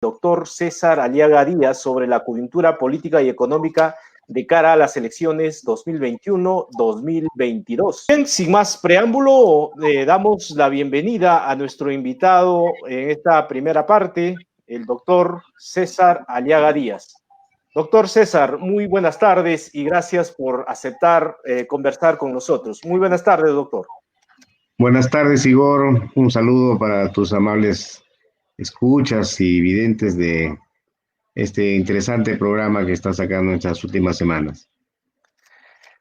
doctor César Aliaga Díaz sobre la coyuntura política y económica de cara a las elecciones 2021-2022. Bien, sin más preámbulo, damos la bienvenida a nuestro invitado en esta primera parte, el doctor César Aliaga Díaz. Doctor César, muy buenas tardes y gracias por aceptar conversar con nosotros. Muy buenas tardes, doctor. Buenas tardes, Igor. Un saludo para tus amables escuchas y videntes de este interesante programa que está sacando en estas últimas semanas.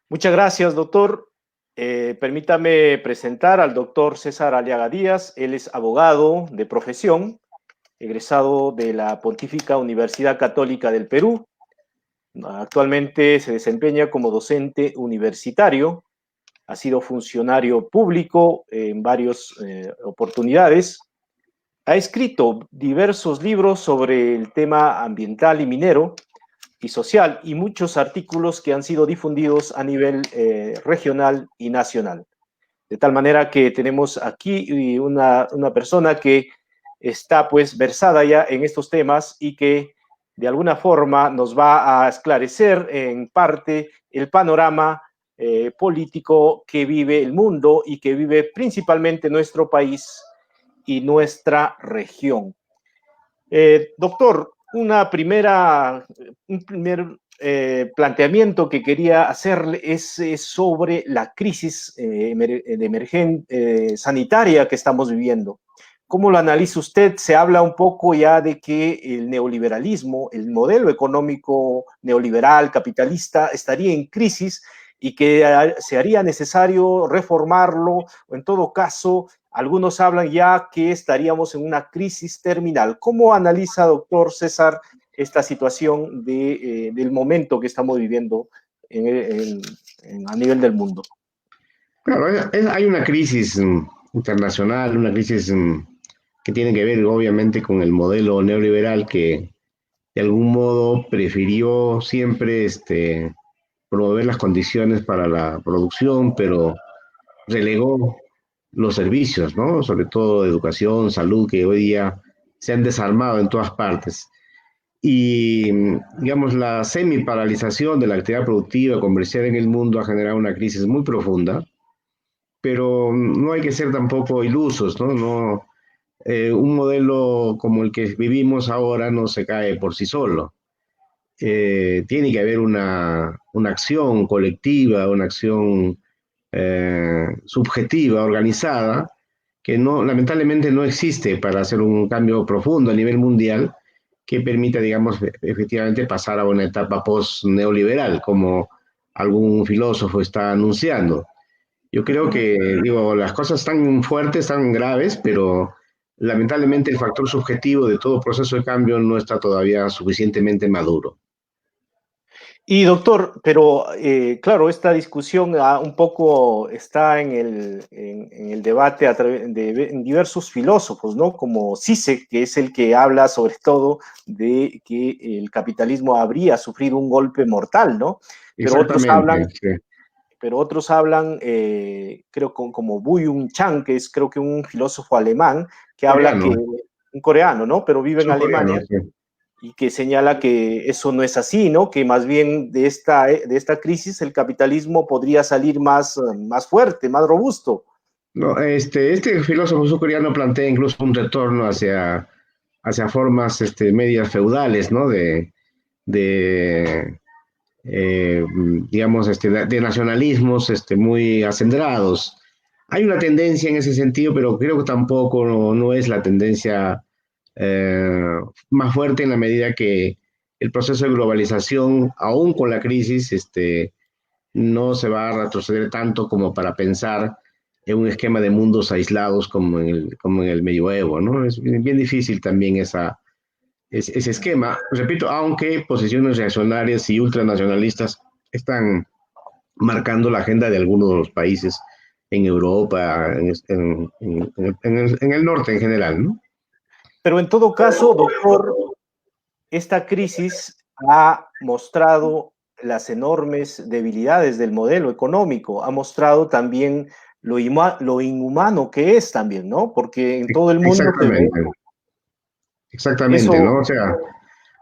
Muchas gracias, doctor. Permítame presentar al doctor César Aliaga Díaz. Él es abogado de profesión, egresado de la Pontificia Universidad Católica del Perú. Actualmente se desempeña como docente universitario. Ha sido funcionario público en varias oportunidades. Ha escrito diversos libros sobre el tema ambiental y minero y social y muchos artículos que han sido difundidos a nivel regional y nacional. De tal manera que tenemos aquí una persona que está pues versada ya en estos temas y que de alguna forma nos va a esclarecer en parte el panorama político que vive el mundo y que vive principalmente nuestro país y nuestra región. Doctor, un primer planteamiento que quería hacerle es sobre la crisis sanitaria que estamos viviendo. ¿Cómo lo analiza usted? Se habla un poco ya de que el neoliberalismo, el modelo económico neoliberal, capitalista, estaría en crisis y que se haría necesario reformarlo, o en todo caso, algunos hablan ya que estaríamos en una crisis terminal. ¿Cómo analiza, doctor César, esta situación del momento que estamos viviendo a nivel del mundo? Claro, hay una crisis internacional, una crisis que tiene que ver obviamente con el modelo neoliberal que de algún modo prefirió siempre promover las condiciones para la producción, pero relegó los servicios, ¿no? Sobre todo educación, salud, que hoy día se han desarmado en todas partes. Y, digamos, la semi-paralización de la actividad productiva comercial en el mundo ha generado una crisis muy profunda, pero no hay que ser tampoco ilusos, ¿no? Un modelo como el que vivimos ahora no se cae por sí solo. Tiene que haber una acción colectiva, una acción subjetiva, organizada, que lamentablemente no existe para hacer un cambio profundo a nivel mundial que permita, digamos, efectivamente pasar a una etapa post-neoliberal, como algún filósofo está anunciando. Yo creo que, digo, las cosas están fuertes, están graves, pero lamentablemente el factor subjetivo de todo proceso de cambio no está todavía suficientemente maduro. Y doctor, pero claro, esta discusión un poco está en el debate en diversos filósofos, ¿no? Como Zizek, que es el que habla sobre todo de que el capitalismo habría sufrido un golpe mortal, ¿no? Pero otros hablan, creo como Byung Chang, que es creo que un filósofo alemán, que habla que, un coreano, ¿no? Pero vive en Alemania. Sí. Y que señala que eso no es así, ¿no? Que más bien de esta crisis el capitalismo podría salir más fuerte, más robusto. No, este filósofo surcoreano plantea incluso un retorno hacia formas medias feudales, ¿no? Digamos, de nacionalismos muy acendrados. Hay una tendencia en ese sentido, pero creo que tampoco no es la tendencia más fuerte en la medida que el proceso de globalización, aún con la crisis, no se va a retroceder tanto como para pensar en un esquema de mundos aislados como en el medioevo, ¿no? Es bien difícil también ese esquema. Repito, aunque posiciones reaccionarias y ultranacionalistas están marcando la agenda de algunos de los países en Europa, en el norte en general, ¿no? Pero en todo caso, doctor, esta crisis ha mostrado las enormes debilidades del modelo económico, ha mostrado también lo inhumano que es también, ¿no? Porque en todo el mundo exactamente, Eso, ¿no? O sea,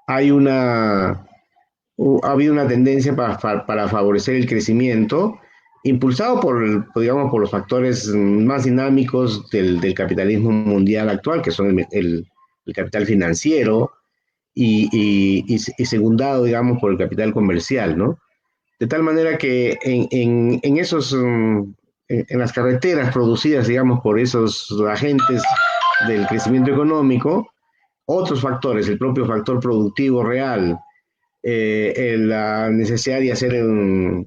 hay ha habido una tendencia para favorecer el crecimiento, impulsado digamos, por los factores más dinámicos del capitalismo mundial actual, que son el capital financiero y secundado, digamos, por el capital comercial, ¿no? De tal manera que en esos, en las carreteras producidas, digamos, por esos agentes del crecimiento económico, otros factores, el propio factor productivo real, la necesidad de hacer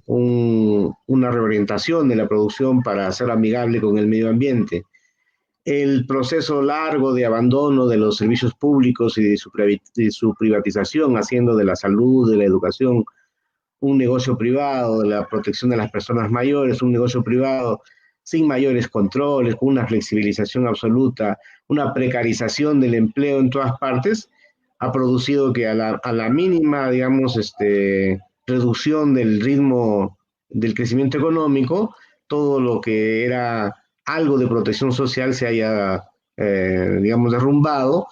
una reorientación de la producción para hacer amigable con el medio ambiente, el proceso largo de abandono de los servicios públicos y de su privatización, haciendo de la salud, de la educación, un negocio privado, de la protección de las personas mayores, un negocio privado sin mayores controles, con una flexibilización absoluta, una precarización del empleo en todas partes, ha producido que a la mínima, digamos, reducción del ritmo del crecimiento económico, todo lo que era algo de protección social se haya, digamos, derrumbado,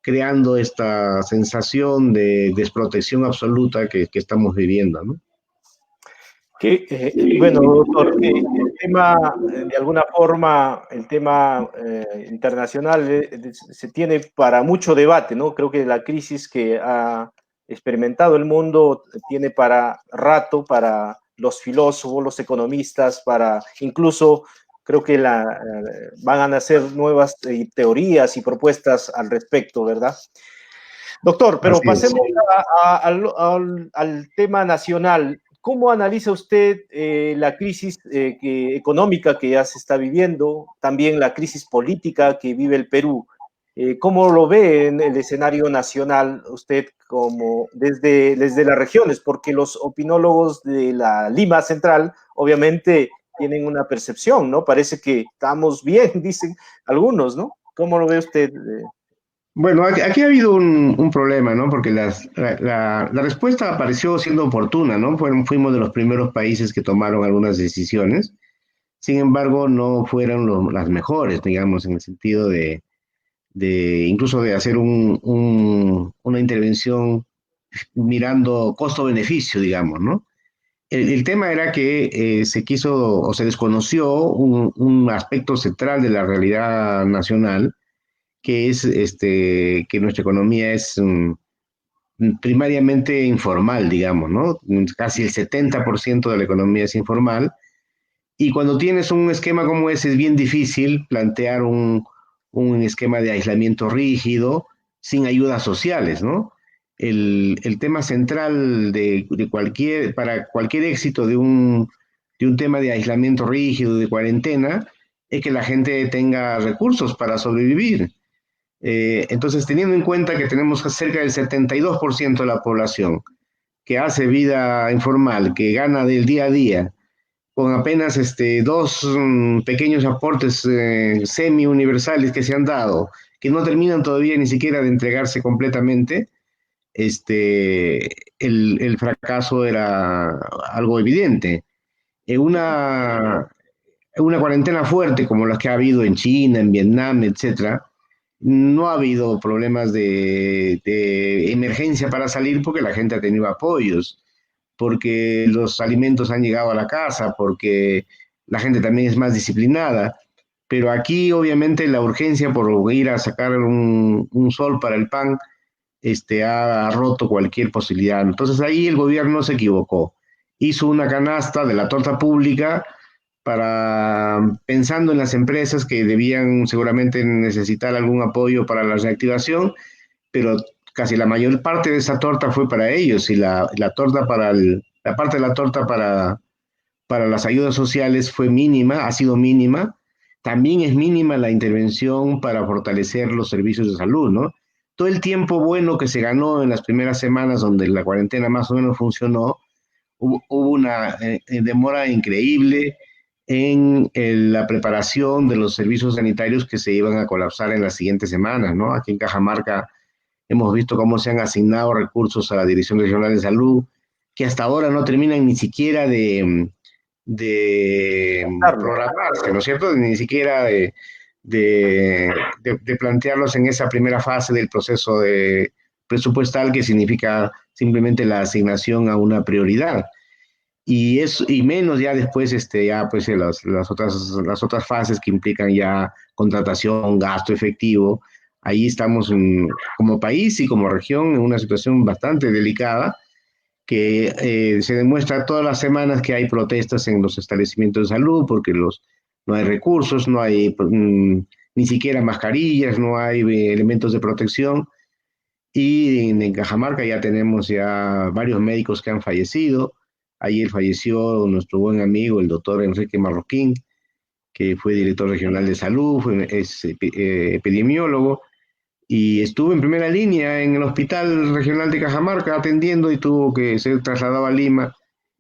creando esta sensación de desprotección absoluta que estamos viviendo, ¿no? bueno, doctor, el tema, de alguna forma, el tema internacional se tiene para mucho debate, ¿no? Creo que la crisis que ha experimentado el mundo tiene para rato para los filósofos, los economistas, para incluso creo que van a nacer nuevas teorías y propuestas al respecto, ¿verdad? Doctor, pero Así es. pasemos al tema nacional. ¿Cómo analiza usted la crisis económica que ya se está viviendo, también la crisis política que vive el Perú? ¿Cómo lo ve en el escenario nacional usted como desde las regiones? Porque los opinólogos de la Lima Central obviamente tienen una percepción, ¿no? Parece que estamos bien, dicen algunos, ¿no? ¿Cómo lo ve usted? Bueno, aquí ha habido un problema, ¿no? Porque la respuesta apareció siendo oportuna, ¿no? Fuimos de los primeros países que tomaron algunas decisiones. Sin embargo, no fueron las mejores, digamos, en el sentido de incluso de hacer una intervención mirando costo-beneficio, digamos, ¿no? El tema era que se quiso o se desconoció un aspecto central de la realidad nacional, que es que nuestra economía es primariamente informal, digamos, ¿no? Casi el 70% de la economía es informal. Y cuando tienes un esquema como ese, es bien difícil plantear un esquema de aislamiento rígido sin ayudas sociales, ¿no? El tema central para cualquier éxito de un tema de aislamiento rígido, de cuarentena, es que la gente tenga recursos para sobrevivir. Entonces, teniendo en cuenta que tenemos cerca del 72% de la población que hace vida informal, que gana del día a día, con apenas dos pequeños aportes semi-universales que se han dado, que no terminan todavía ni siquiera de entregarse completamente, este, el fracaso era algo evidente. En una cuarentena fuerte como las que ha habido en China, en Vietnam, etcétera, no ha habido problemas de emergencia para salir porque la gente ha tenido apoyos, porque los alimentos han llegado a la casa, porque la gente también es más disciplinada. Pero aquí, obviamente, la urgencia por ir a sacar un sol para el pan ha roto cualquier posibilidad. Entonces ahí el gobierno se equivocó. Hizo una canasta de la torta pública pensando en las empresas que debían seguramente necesitar algún apoyo para la reactivación, pero casi la mayor parte de esa torta fue para ellos y la torta la parte de la torta para las ayudas sociales fue mínima, ha sido mínima. También es mínima la intervención para fortalecer los servicios de salud, ¿no? Todo el tiempo bueno que se ganó en las primeras semanas donde la cuarentena más o menos funcionó, hubo una demora increíble en la preparación de los servicios sanitarios que se iban a colapsar en las siguientes semanas, ¿no? Aquí en Cajamarca hemos visto cómo se han asignado recursos a la Dirección Regional de Salud, que hasta ahora no terminan ni siquiera de Darlo. programarse, ¿no es cierto? Ni siquiera de plantearlos en esa primera fase del proceso presupuestal, que significa simplemente la asignación a una prioridad. Y menos ya después, ya pues las otras fases que implican ya contratación, gasto efectivo. Ahí estamos como país y como región en una situación bastante delicada, que se demuestra todas las semanas que hay protestas en los establecimientos de salud porque no hay recursos, no hay ni siquiera mascarillas, no hay elementos de protección. Y en Cajamarca ya tenemos ya varios médicos que han fallecido. Ayer falleció nuestro buen amigo, el doctor Enrique Marroquín, que fue director regional de salud, es epidemiólogo, y estuvo en primera línea en el Hospital Regional de Cajamarca atendiendo y tuvo que ser trasladado a Lima.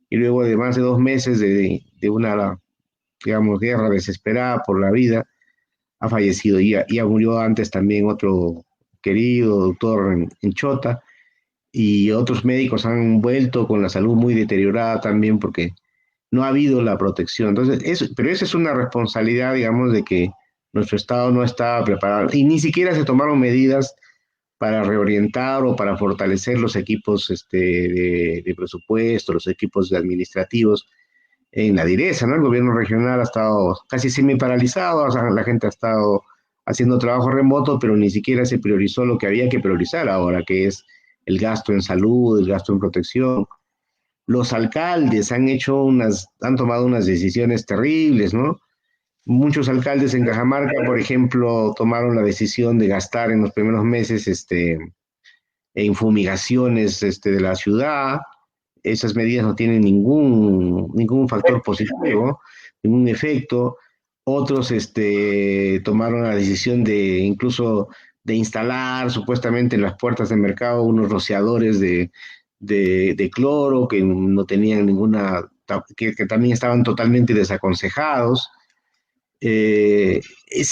Y luego de más de 2 meses de una, digamos, guerra desesperada por la vida, ha fallecido. Ya murió antes también otro querido doctor en Chota, y otros médicos han vuelto con la salud muy deteriorada también porque no ha habido la protección. Entonces, pero esa es una responsabilidad, digamos, de que nuestro Estado no estaba preparado y ni siquiera se tomaron medidas para reorientar o para fortalecer los equipos de presupuesto, los equipos administrativos en la direza, ¿no? El gobierno regional ha estado casi semi paralizado, o sea, la gente ha estado haciendo trabajo remoto, pero ni siquiera se priorizó lo que había que priorizar ahora, que es el gasto en salud, el gasto en protección. Los alcaldes han tomado unas decisiones terribles, ¿no? Muchos alcaldes en Cajamarca, por ejemplo, tomaron la decisión de gastar en los primeros meses en fumigaciones de la ciudad. Esas medidas no tienen ningún factor positivo, ningún efecto. Otros tomaron la decisión de incluso de instalar supuestamente en las puertas del mercado unos rociadores de cloro que no tenían que también estaban totalmente desaconsejados. Se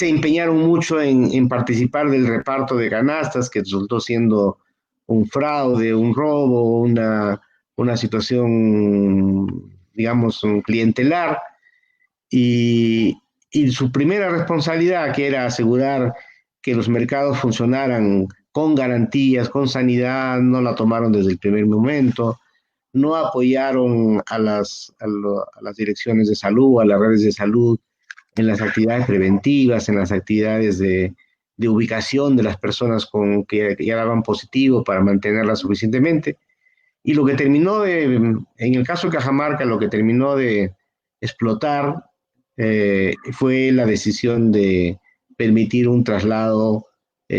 empeñaron mucho en participar del reparto de canastas, que resultó siendo un fraude, un robo, una situación, digamos, un clientelar. Y, y su primera responsabilidad, que era asegurar que los mercados funcionaran con garantías, con sanidad, no la tomaron desde el primer momento. No apoyaron a las direcciones de salud, a las redes de salud, en las actividades preventivas, en las actividades de ubicación de las personas que ya daban positivo para mantenerlas suficientemente. Y lo que en el caso de Cajamarca, lo que terminó de explotar fue la decisión de permitir un traslado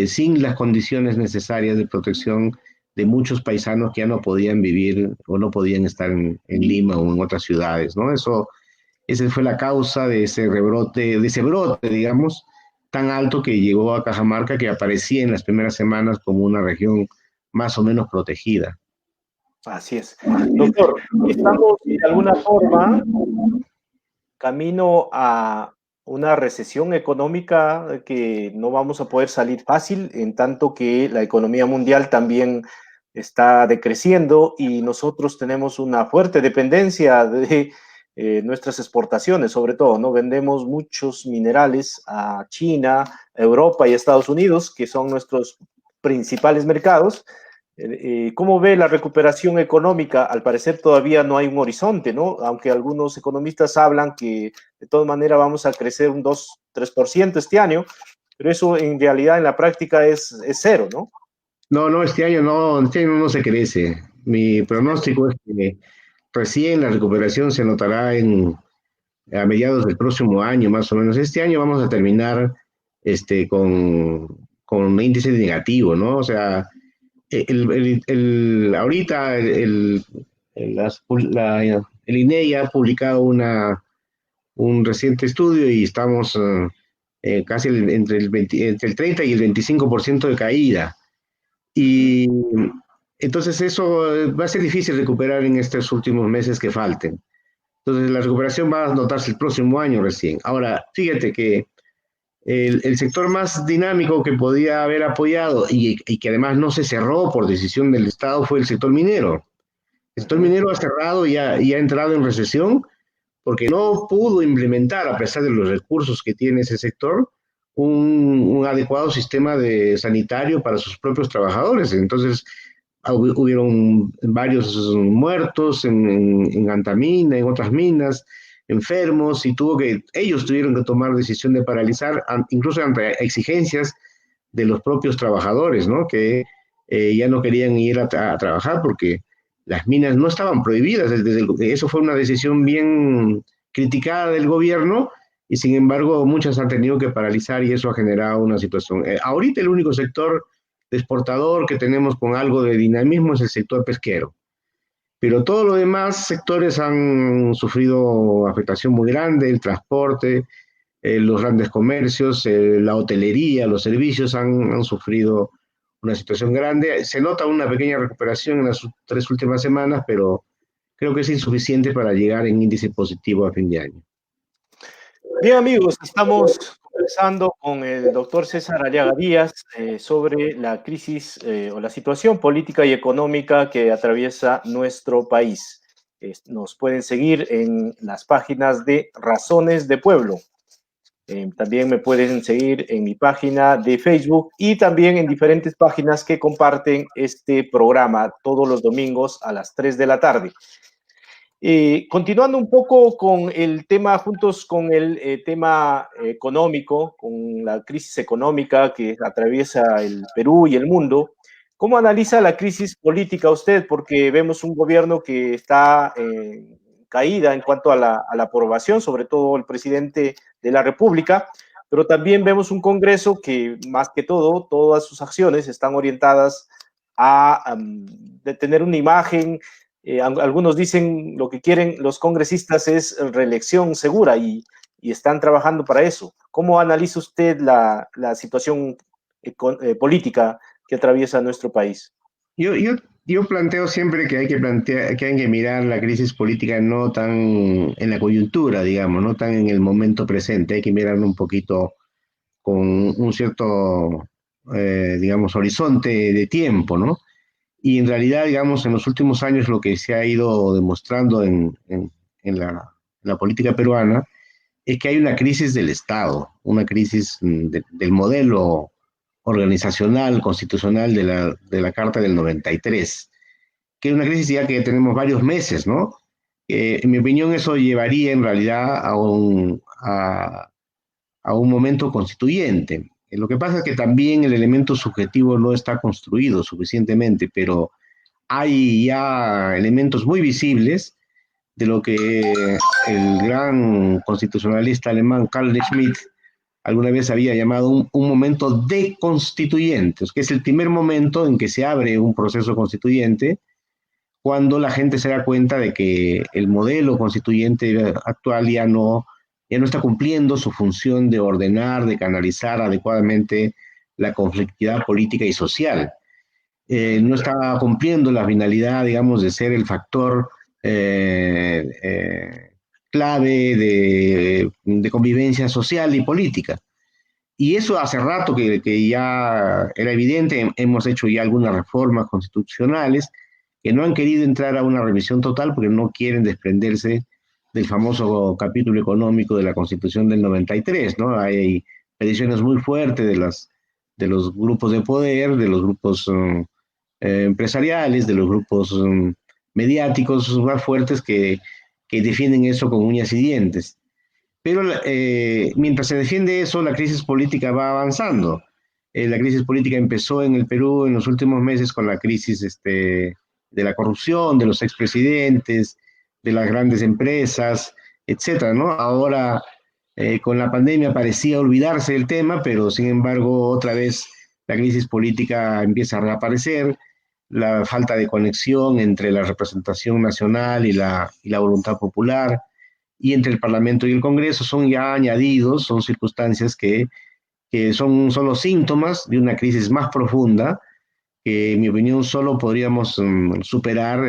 sin las condiciones necesarias de protección de muchos paisanos que ya no podían vivir o no podían estar en Lima o en otras ciudades, ¿no? Esa fue la causa de ese brote, digamos, tan alto que llegó a Cajamarca, que aparecía en las primeras semanas como una región más o menos protegida. Así es. Doctor, estamos de alguna forma camino a una recesión económica que no vamos a poder salir fácil, en tanto que la economía mundial también está decreciendo y nosotros tenemos una fuerte dependencia de nuestras exportaciones, sobre todo, ¿no? Vendemos muchos minerales a China, Europa y Estados Unidos, que son nuestros principales mercados. ¿Cómo ve la recuperación económica? Al parecer todavía no hay un horizonte, ¿no? Aunque algunos economistas hablan que de todas maneras vamos a crecer un 2-3% este año, pero eso en realidad en la práctica es cero, ¿no? No, este año no se crece. Mi pronóstico es que recién la recuperación se notará a mediados del próximo año, más o menos. Este año vamos a terminar con un índice negativo, ¿no? O sea, ahorita el INEI ha publicado un reciente estudio y estamos casi entre el 30 y el 25% de caída. Y entonces eso va a ser difícil recuperar en estos últimos meses que falten. Entonces la recuperación va a notarse el próximo año recién. Ahora, fíjate que el sector más dinámico que podía haber apoyado y que además no se cerró por decisión del Estado fue el sector minero. El sector minero ha cerrado y ha entrado en recesión porque no pudo implementar, a pesar de los recursos que tiene ese sector, un adecuado sistema sanitario para sus propios trabajadores. Entonces, hubieron varios muertos en Antamina, en otras minas, enfermos, y ellos tuvieron que tomar decisión de paralizar, incluso ante exigencias de los propios trabajadores, ¿no? Que ya no querían ir a trabajar porque las minas no estaban prohibidas. Eso fue una decisión bien criticada del gobierno y sin embargo muchas han tenido que paralizar y eso ha generado una situación. Ahorita el único sector exportador que tenemos con algo de dinamismo es el sector pesquero, pero todos los demás sectores han sufrido afectación muy grande, el transporte, los grandes comercios, la hotelería, los servicios han sufrido una situación grande. Se nota una pequeña recuperación en las 3 últimas semanas, pero creo que es insuficiente para llegar en índice positivo a fin de año. Bien, amigos, estamos conversando con el doctor César Aliaga Díaz sobre la crisis o la situación política y económica que atraviesa nuestro país. Nos pueden seguir en las páginas de Razones de Pueblo. También me pueden seguir en mi página de Facebook y también en diferentes páginas que comparten este programa todos los domingos a las 3 de la tarde. Continuando un poco con el tema, juntos con el tema económico, con la crisis económica que atraviesa el Perú y el mundo, ¿cómo analiza la crisis política usted? Porque vemos un gobierno que está en caída en cuanto a la aprobación, sobre todo el presidente de la República, pero también vemos un Congreso que, más que todo, todas sus acciones están orientadas a de tener una imagen. Algunos dicen lo que quieren los congresistas es reelección segura y están trabajando para eso. ¿Cómo analiza usted la situación política que atraviesa nuestro país? Yo planteo siempre que hay que mirar la crisis política no tan en la coyuntura, digamos, no tan en el momento presente, hay que mirarlo un poquito con un cierto, digamos, horizonte de tiempo, ¿no? Y en realidad, digamos, en los últimos años lo que se ha ido demostrando en la política peruana es que hay una crisis del Estado, una crisis del modelo organizacional, constitucional de la Carta del 93, que es una crisis ya que tenemos varios meses, ¿no? En mi opinión, eso llevaría en realidad a un momento constituyente. Lo que pasa es que también el elemento subjetivo no está construido suficientemente, pero hay ya elementos muy visibles de lo que el gran constitucionalista alemán Carl Schmitt alguna vez había llamado un momento deconstituyente, que es el primer momento en que se abre un proceso constituyente cuando la gente se da cuenta de que el modelo constituyente actual ya no está cumpliendo su función de ordenar, de canalizar adecuadamente la conflictividad política y social. No está cumpliendo la finalidad, digamos, de ser el factor clave de convivencia social y política. Y eso hace rato que ya era evidente, hemos hecho ya algunas reformas constitucionales que no han querido entrar a una revisión total porque no quieren desprenderse del famoso capítulo económico de la Constitución del 93, ¿no? Hay peticiones muy fuertes de los grupos de poder, de los grupos empresariales, de los grupos mediáticos más fuertes que defienden eso con uñas y dientes. Pero mientras se defiende eso, la crisis política va avanzando. La crisis política empezó en el Perú en los últimos meses con la crisis de la corrupción, de los expresidentes, de las grandes empresas, etcétera, ¿no? Ahora, con la pandemia parecía olvidarse del tema, pero sin embargo, otra vez la crisis política empieza a reaparecer, la falta de conexión entre la representación nacional y la voluntad popular, y entre el Parlamento y el Congreso son ya añadidos, son circunstancias que son los síntomas de una crisis más profunda, que en mi opinión solo podríamos superar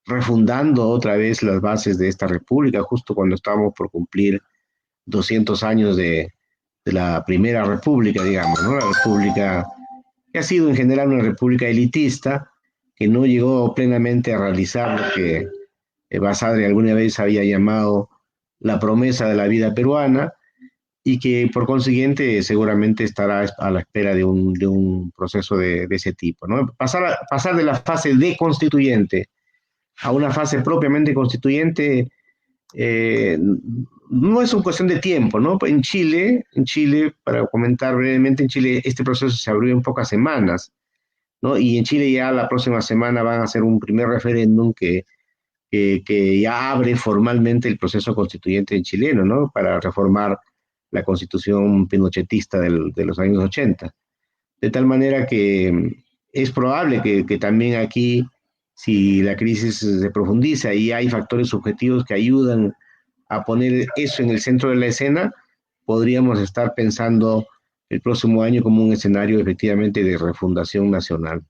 refundando otra vez las bases de esta república, justo cuando estamos por cumplir 200 años de la primera república, digamos, ¿no? La república que ha sido en general una república elitista, que no llegó plenamente a realizar lo que Basadre alguna vez había llamado la promesa de la vida peruana, y que por consiguiente seguramente estará a la espera de un proceso de ese tipo, ¿no? Pasar de la fase de constituyente a una fase propiamente constituyente no es una cuestión de tiempo, ¿no? En Chile, para comentar brevemente, en Chile este proceso se abrió en pocas semanas, ¿no? Y en Chile ya la próxima semana van a hacer un primer referéndum que ya abre formalmente el proceso constituyente chileno, ¿no? Para reformar la constitución pinochetista de los años 80. De tal manera que es probable que también aquí, si la crisis se profundiza y hay factores subjetivos que ayudan a poner eso en el centro de la escena, podríamos estar pensando el próximo año como un escenario efectivamente de refundación nacional.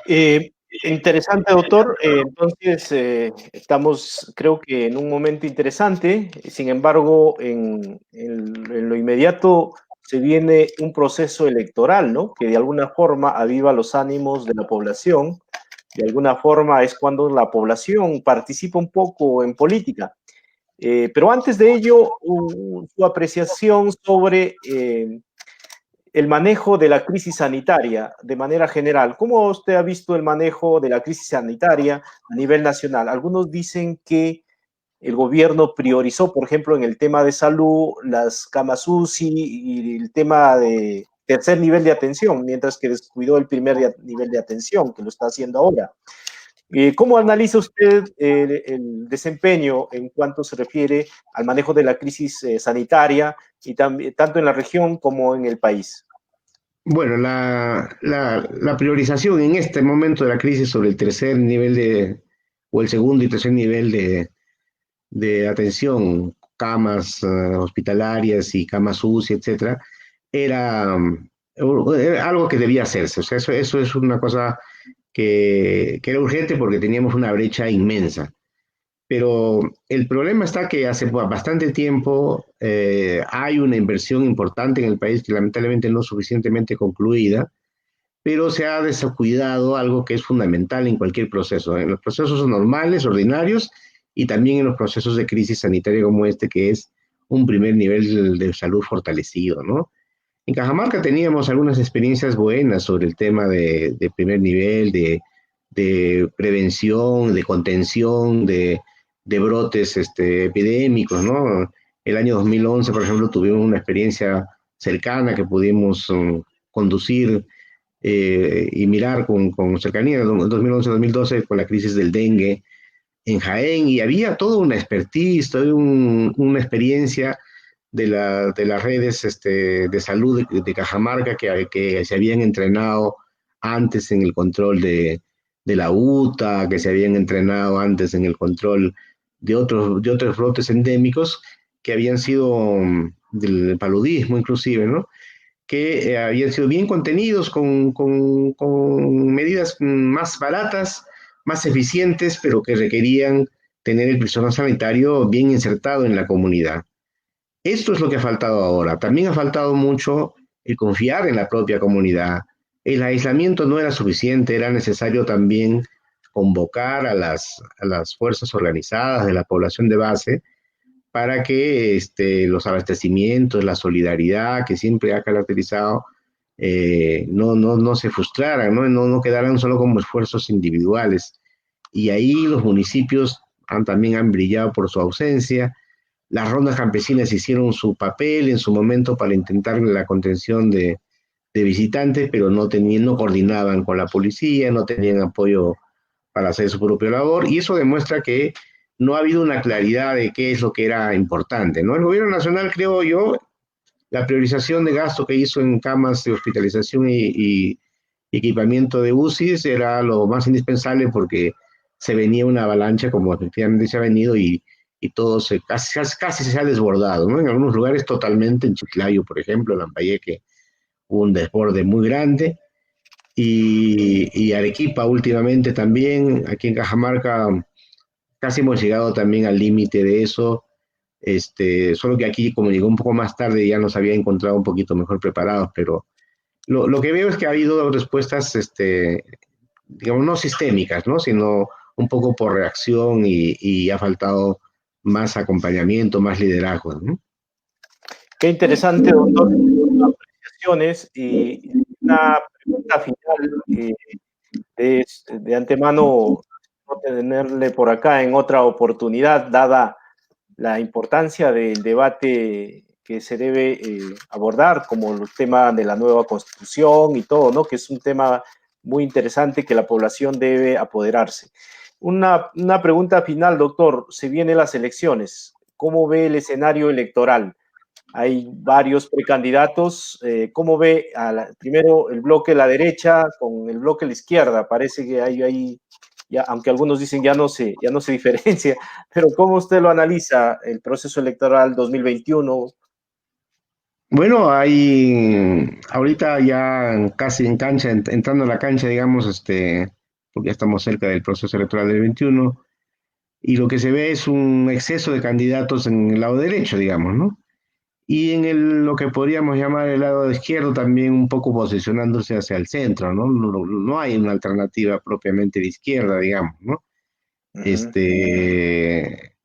Eh, Interesante, doctor. Entonces, estamos, creo que en un momento interesante. Sin embargo, en lo inmediato se viene un proceso electoral, ¿no? Que de alguna forma aviva los ánimos de la población. De alguna forma es cuando la población participa un poco en política. Pero antes de ello, su apreciación sobre el manejo de la crisis sanitaria de manera general. ¿Cómo usted ha visto el manejo de la crisis sanitaria a nivel nacional? Algunos dicen que el gobierno priorizó, por ejemplo, en el tema de salud, las camas UCI y el tema de tercer nivel de atención, mientras que descuidó el primer nivel de atención, que lo está haciendo ahora. ¿Cómo analiza usted el desempeño en cuanto se refiere al manejo de la crisis sanitaria y tanto en la región como en el país? Bueno, la priorización en este momento de la crisis sobre el tercer nivel o el segundo y tercer nivel de atención, camas hospitalarias y camas UCI, etcétera, era, era algo que debía hacerse. O sea, eso es una cosa que era urgente porque teníamos una brecha inmensa. Pero el problema está que hace bastante tiempo hay una inversión importante en el país que lamentablemente no es suficientemente concluida, pero se ha descuidado algo que es fundamental en cualquier proceso, en los procesos normales, ordinarios, y también en los procesos de crisis sanitaria como este, que es un primer nivel de salud fortalecido, ¿no? En Cajamarca teníamos algunas experiencias buenas sobre el tema de primer nivel, de prevención, de contención, de brotes epidémicos, ¿no? El año 2011, por ejemplo, tuvimos una experiencia cercana que pudimos conducir y mirar con cercanía en 2011-2012 con la crisis del dengue en Jaén, y había toda una expertise, toda una experiencia de las redes de salud de Cajamarca que se habían entrenado antes en el control de la UTA, que se habían entrenado antes en el control de otros brotes endémicos que habían sido del paludismo inclusive, ¿no? Que habían sido bien contenidos con medidas más baratas, más eficientes, pero que requerían tener el personal sanitario bien insertado en la comunidad. Esto es lo que ha faltado ahora. También ha faltado mucho el confiar en la propia comunidad. El aislamiento no era suficiente, era necesario también convocar a las fuerzas organizadas de la población de base para que los abastecimientos, la solidaridad que siempre ha caracterizado, no se frustraran, no quedaran solo como esfuerzos individuales. Y ahí los municipios también han brillado por su ausencia. Las rondas campesinas hicieron su papel en su momento para intentar la contención de visitantes, pero no coordinaban con la policía, no tenían apoyo para hacer su propia labor, y eso demuestra que no ha habido una claridad de qué es lo que era importante, ¿no? El gobierno nacional, creo yo, la priorización de gasto que hizo en camas de hospitalización y equipamiento de UCIs era lo más indispensable porque se venía una avalancha, como efectivamente se ha venido, y todo casi se ha desbordado, ¿no? En algunos lugares totalmente, en Chiclayo, por ejemplo, en Lambayeque, hubo un desborde muy grande, y Arequipa últimamente también, aquí en Cajamarca casi hemos llegado también al límite de eso, solo que aquí como llegó un poco más tarde ya nos había encontrado un poquito mejor preparados, pero lo que veo es que ha habido respuestas, digamos, no sistémicas, ¿no? Sino un poco por reacción y ha faltado más acompañamiento, más liderazgo, ¿no? Qué interesante, doctor, sus apreciaciones y una pregunta final. De antemano no tenerle por acá en otra oportunidad, dada la importancia del debate que se debe abordar, como el tema de la nueva constitución y todo, ¿no? Que es un tema muy interesante que la población debe apoderarse. Una pregunta final, doctor. Se vienen las elecciones. ¿Cómo ve el escenario electoral? Hay varios precandidatos. ¿Cómo ve primero el bloque de la derecha con el bloque de la izquierda? Parece que hay ya, aunque algunos dicen ya no se diferencia, pero ¿cómo usted lo analiza el proceso electoral 2021? Bueno, hay ahorita ya casi en cancha, entrando a la cancha, digamos, porque ya estamos cerca del proceso electoral del 21, y lo que se ve es un exceso de candidatos en el lado derecho, digamos, ¿no? Y en lo que podríamos llamar el lado izquierdo también un poco posicionándose hacia el centro, ¿no? No hay una alternativa propiamente de izquierda, digamos, ¿no? Ujú. Este,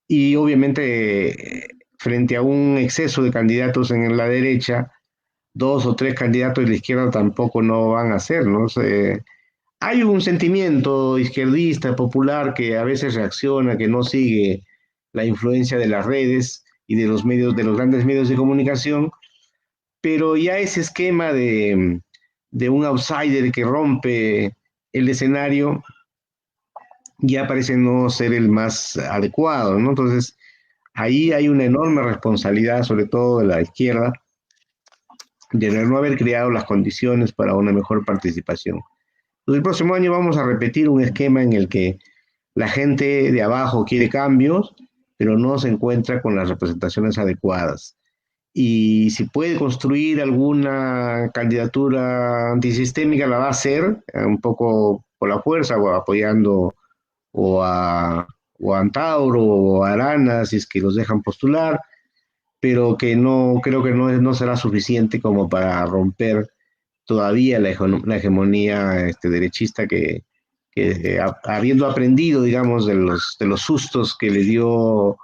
y obviamente frente a un exceso de candidatos en la derecha, dos o tres candidatos de la izquierda tampoco no van a ser, ¿no? Hay un sentimiento izquierdista, popular, que a veces reacciona, que no sigue la influencia de las redes y de los medios, de los grandes medios de comunicación, pero ya ese esquema de un outsider que rompe el escenario ya parece no ser el más adecuado, ¿no? Entonces, ahí hay una enorme responsabilidad, sobre todo de la izquierda, de no haber creado las condiciones para una mejor participación. Entonces, el próximo año vamos a repetir un esquema en el que la gente de abajo quiere cambios, pero no se encuentra con las representaciones adecuadas. Y si puede construir alguna candidatura antisistémica, la va a hacer un poco por la fuerza o apoyando o o a Antauro o a Arana, si es que los dejan postular, pero que no creo que no será suficiente como para romper todavía la hegemonía derechista que habiendo aprendido, digamos, de los sustos que le dio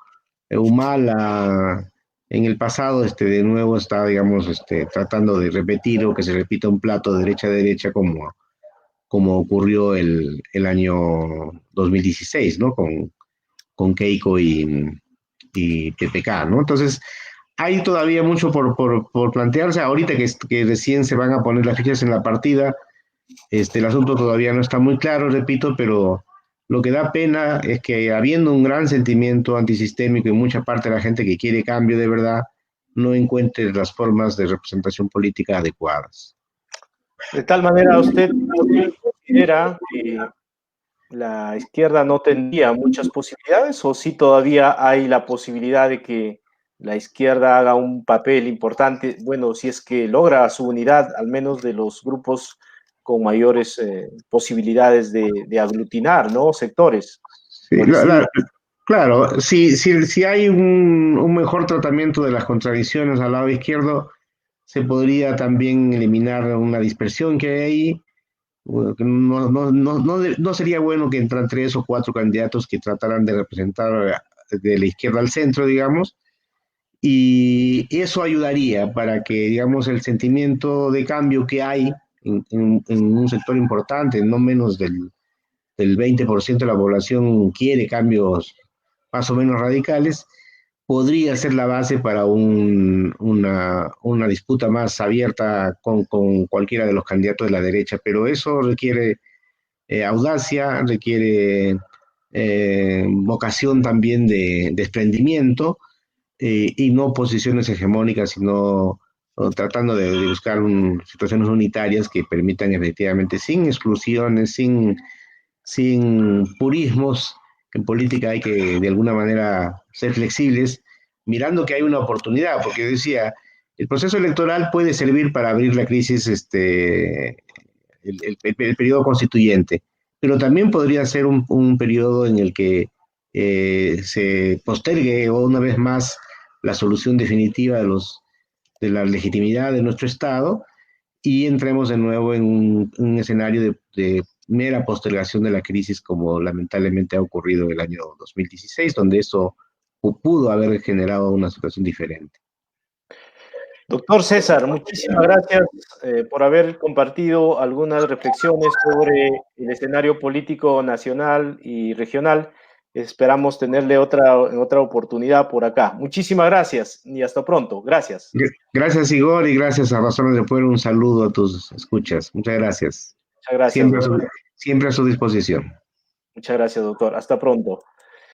Humala en el pasado, de nuevo está, digamos, tratando de repetir o que se repita un plato de derecha a derecha como ocurrió el año 2016, ¿no? Con Keiko y PPK, ¿no? Entonces, hay todavía mucho por plantearse. Ahorita que recién se van a poner las fichas en la partida, el asunto todavía no está muy claro, repito, pero lo que da pena es que habiendo un gran sentimiento antisistémico y mucha parte de la gente que quiere cambio de verdad, no encuentre las formas de representación política adecuadas. De tal manera, ¿usted considera que la izquierda no tendría muchas posibilidades o sí todavía hay la posibilidad de que la izquierda haga un papel importante? Bueno, si es que logra su unidad, al menos de los grupos con mayores posibilidades de aglutinar, ¿no? Sectores, Sí, por decirlo. claro, si hay un mejor tratamiento de las contradicciones al lado izquierdo, se podría también eliminar una dispersión que hay ahí. Bueno, que no sería bueno que entran tres o cuatro candidatos que trataran de representar de la izquierda al centro, digamos, y eso ayudaría para que, digamos, el sentimiento de cambio que hay en un sector importante, no menos del 20% de la población quiere cambios más o menos radicales, podría ser la base para una disputa más abierta con cualquiera de los candidatos de la derecha, pero eso requiere audacia, requiere vocación también de desprendimiento y no posiciones hegemónicas, sino tratando de buscar situaciones unitarias que permitan efectivamente, sin exclusiones, sin purismos, en política hay que de alguna manera ser flexibles, mirando que hay una oportunidad, porque decía, el proceso electoral puede servir para abrir la crisis, el periodo constituyente, pero también podría ser un periodo en el que se postergue una vez más la solución definitiva de la legitimidad de nuestro Estado y entremos de nuevo en un escenario de mera postergación de la crisis como lamentablemente ha ocurrido el año 2016, donde eso pudo haber generado una situación diferente. Doctor César, muchísimas gracias por haber compartido algunas reflexiones sobre el escenario político nacional y regional. Esperamos tenerle otra oportunidad por acá. Muchísimas gracias y hasta pronto. Gracias. Gracias, Igor, y gracias a Razones de Pueblo. Un saludo a tus escuchas. Muchas gracias. Muchas gracias, doctor. Siempre a su disposición. Muchas gracias, doctor. Hasta pronto.